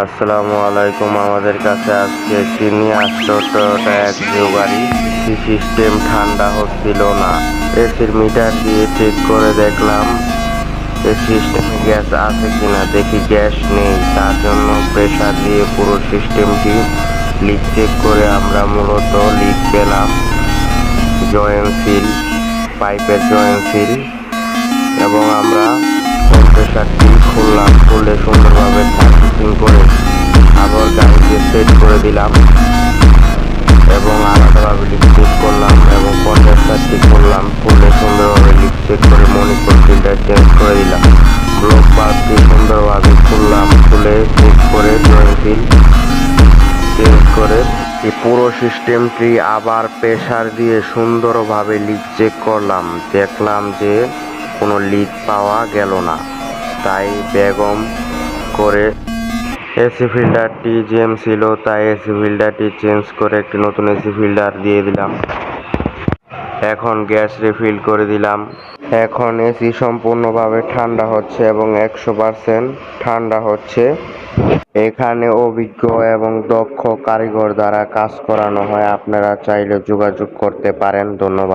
আসসালামু আলাইকুম। আমাদের কাছে আজকে একটি নিয়ে আসলো টয়োটা এক্সিও গাড়ি। এসি সিস্টেম ঠান্ডা হচ্ছিল না। এসির মিটার দিয়ে চেক করে দেখলাম এসি সিস্টেমে গ্যাস আছে কিনা। দেখি গ্যাস নেই, তার জন্য প্রেসার দিয়ে পুরো সিস্টেমটি লিক চেক করে আমরা মূলত লিক পেলাম জয়েন্ট সিল, পাইপের জয়েন্ট সিল, এবং আমরা কম্প্রেসারটি খুললাম। খুলে সুন্দরভাবে সার্ভিসিং করে আবার গাড়িতে সেট করে দিলাম এবং আলাদাভাবে লিক চেক করলাম এবং কন্ডেন্সারটি খুললাম। খুলে সুন্দরভাবে লিক চেক করে মনিটর ফিল্টার চেঞ্জ করে দিলাম। ব্লক বাল্বটি সুন্দরভাবে খুললাম। খুলে চেক করে জয়েন্ট সিল চেঞ্জ করে এই পুরো সিস্টেমটি আবার প্রেসার দিয়ে সুন্দরভাবে লিক চেক করলাম। দেখলাম যে কোনো লিক পাওয়া গেল না, তাই বেগম করে এসি ফিল্টারটি জ্যাম ছিল, তাই এসি ফিল্টারটি চেঞ্জ করে একটি নতুন এসি ফিল্টার দিয়ে দিলাম। এখন গ্যাস রিফিল করে দিলাম। এখন এসি সম্পূর্ণভাবে ঠান্ডা হচ্ছে এবং 100% ঠান্ডা হচ্ছে। এখানে অভিজ্ঞ এবং দক্ষ কারিগর দ্বারা কাজ করানো হয়। আপনারা চাইলে যোগাযোগ করতে পারেন। ধন্যবাদ।